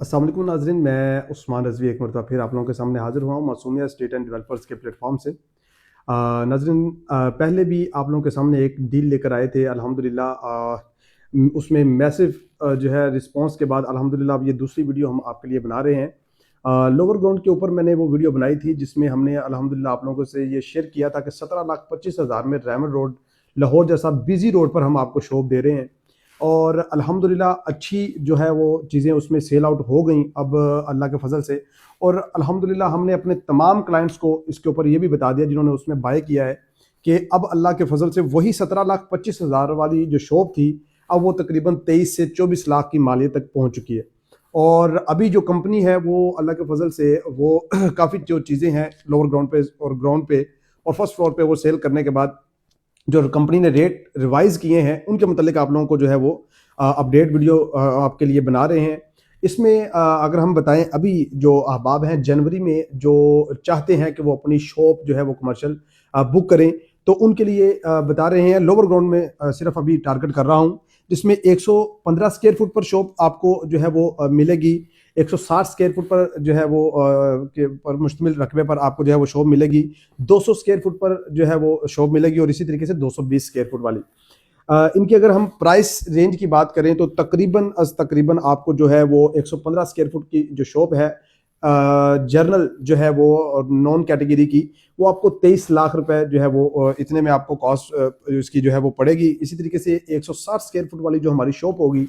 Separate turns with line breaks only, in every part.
अस्सलाम वालेकुम नाज़रीन, मैं उस्मान रज़वी एक मरतबा फिर आप लोगों के सामने हाज़िर हुआ हूँ मासूमिया स्टेट एंड डेवलपर्स के प्लेटफॉर्म से। नाज़रीन, पहले भी आप लोगों के सामने एक डील लेकर आए थे अल्हम्दुलिल्लाह। उसमें मैसिव जो है रिस्पांस के बाद अल्हम्दुलिल्लाह अब ये दूसरी वीडियो हम आपके लिए बना रहे हैं। लोअर ग्राउंड के ऊपर मैंने वो वीडियो बनाई थी जिसमें हमने अल्हम्दुलिल्लाह आप लोगों से ये शेयर किया था कि 17,25,000 में रेमंड रोड लाहौर जैसा बिजी रोड पर हम आपको शॉप दे रहे हैं। और अल्हम्दुलिल्लाह अच्छी जो है वो चीज़ें उसमें सेल आउट हो गई अब अल्लाह के फजल से। और अल्हम्दुलिल्लाह हमने अपने तमाम क्लाइंट्स को इसके ऊपर ये भी बता दिया जिन्होंने उसमें बाय किया है कि अब अल्लाह के फजल से वही 17,25,000 वाली जो शॉप थी अब वो तकरीबन 23 से 24 लाख की मालियत तक पहुंच चुकी है। और अभी जो कंपनी है वो अल्लाह के फजल से वो काफ़ी जो चीज़ें हैं लोअर ग्राउंड पे और ग्राउंड पे और फर्स्ट फ्लोर पे वो सेल करने के बाद जो कंपनी ने रेट रिवाइज किए हैं उनके मतलब आप लोगों को जो है वो अपडेट वीडियो आपके लिए बना रहे हैं। इसमें अगर हम बताएं अभी जो अहबाब हैं जनवरी में जो चाहते हैं कि वो अपनी शॉप जो है वो कमर्शियल बुक करें तो उनके लिए बता रहे हैं लोअर ग्राउंड में सिर्फ अभी टारगेट कर रहा हूं जिसमें 115 स्क्वायर फुट पर शॉप आपको जो है वो मिलेगी। 160 स्क्वायर फुट पर जो है वो के पर मुश्तमिल रकबे पर आपको जो है वो शॉप मिलेगी। 200 स्क्वायर फुट पर जो है वो शॉप मिलेगी और इसी तरीके से 220 स्क्वायर फुट वाली। इनकी अगर हम प्राइस रेंज की बात करें तो तकरीबन आपको जो है वो 115 स्क्वायर फुट की जो शॉप है जर्नल जो है वो नॉन कैटेगरी की वो आपको 23 लाख रुपए जो है वो इतने में आपको कॉस्ट इसकी जो है वो पड़ेगी। इसी तरीके से 160 स्क्वायर फुट वाली जो हमारी शॉप होगी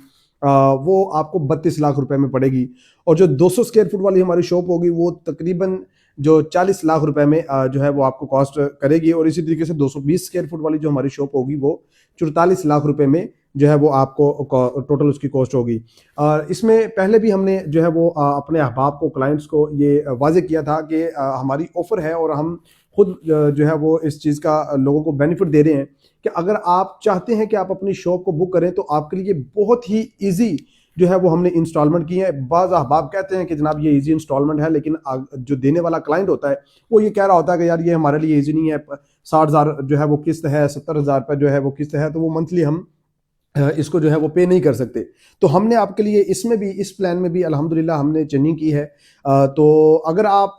वो आपको 32 लाख रुपए में पड़ेगी। और जो 200 स्क्वायर फुट वाली हमारी शॉप होगी वो तकरीबन जो 40 लाख रुपए में जो है वो आपको कॉस्ट करेगी। और इसी तरीके से 220 स्क्वायर फुट वाली जो हमारी शॉप होगी वो 44 लाख रुपए में जो है वो आपको टोटल उसकी कॉस्ट होगी। और इसमें पहले भी हमने जो है वो अपने अहबाब को क्लाइंट्स को ये वाजे किया था कि हमारी ऑफर है और हम खुद जो है वो इस चीज़ का लोगों को बेनिफिट दे रहे हैं कि अगर आप चाहते हैं कि आप अपनी शॉप को बुक करें तो आपके लिए बहुत ही ईजी जो है वो हमने इंस्टॉलमेंट की है। बाज़ अहबाब कहते हैं कि जनाब ये इजी इंस्टॉलमेंट है लेकिन जो देने वाला क्लाइंट होता है वो ये कह रहा होता है कि यार ये हमारे लिए इजी नहीं है। 60,000 जो है वो किस्त है, 70,000 रुपये जो है वो किस्त है तो वो मंथली हम इसको जो है वो पे नहीं कर सकते। तो हमने आपके लिए इसमें भी इस प्लान में भी अल्हम्दुलिल्लाह हमने चेंजिंग की है। तो अगर आप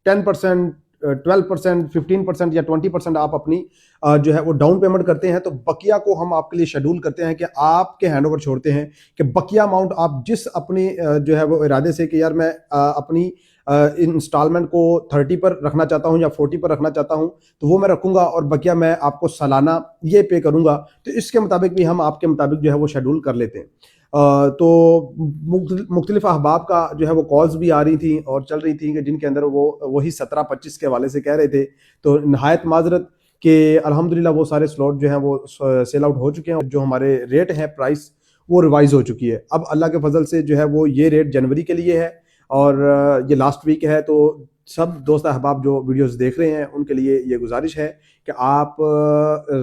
10%, 12%, 15% या 20% आप अपनी जो है वो डाउन पेमेंट करते हैं तो बकिया को हम आपके लिए शेड्यूल करते हैं कि आपके हैंडओवर छोड़ते हैं कि बकिया अमाउंट आप जिस अपनी जो है वो इरादे से कि यार मैं अपनी इंस्टॉलमेंट को 30 पर रखना चाहता हूं या 40 पर रखना चाहता हूं तो वो मैं रखूंगा और बकिया मैं आपको सालाना ये पे करूंगा। तो इसके मुताबिक भी हम आपके मुताबिक जो है वो शेड्यूल कर लेते हैं। तो मुख्तलिफ अहबाब का जो है वो कॉल्स भी आ रही थी और चल रही थी कि जिनके अंदर वो वही 17-25 के हवाले से कह रहे थे। तो नहायत माजरत कि अल्हम्दुलिल्लाह वो सारे स्लॉट जो हैं वो सेल आउट हो चुके हैं। जो हमारे रेट है प्राइस वो रिवाइज हो चुकी है। अब अल्लाह के फजल से जो है वो ये रेट जनवरी के लिए है और ये लास्ट वीक है। तो सब दोस्त अहबाब जो वीडियोस देख रहे हैं उनके लिए ये गुजारिश है कि आप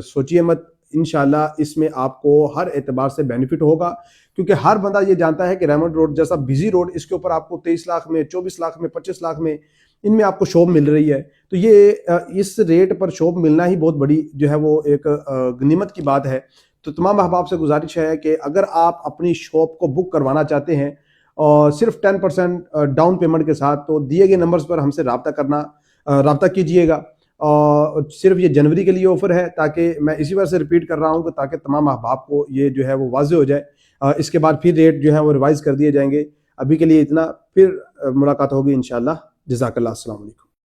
सोचिए मत, इंशाल्लाह इसमें आपको हर एतबार से बेनिफिट होगा क्योंकि हर बंदा ये जानता है कि रेमंड रोड जैसा बिजी रोड इसके ऊपर आपको 23 लाख में, 24 लाख में, 25 लाख में इनमें आपको शॉप मिल रही है। तो ये इस रेट पर शॉप मिलना ही बहुत बड़ी जो है वो एक गनीमत की बात है। तो तमाम अहबाब से गुजारिश है कि अगर आप अपनी शॉप को बुक करवाना चाहते हैं और सिर्फ 10% डाउन पेमेंट के साथ तो दिए गए नंबर्स पर हमसे रब्ता कीजिएगा। और सिर्फ ये जनवरी के लिए ऑफर है ताकि मैं इसी बार से रिपीट कर रहा हूँ कि ताकि तमाम अहबाब को ये जो है वो वाज़े हो जाए। इसके बाद फिर रेट जो है वो रिवाइज कर दिए जाएंगे। अभी के लिए इतना, फिर मुलाकात होगी इंशाल्लाह। जज़ाकल्लाह, अस्सलाम वालेकुम।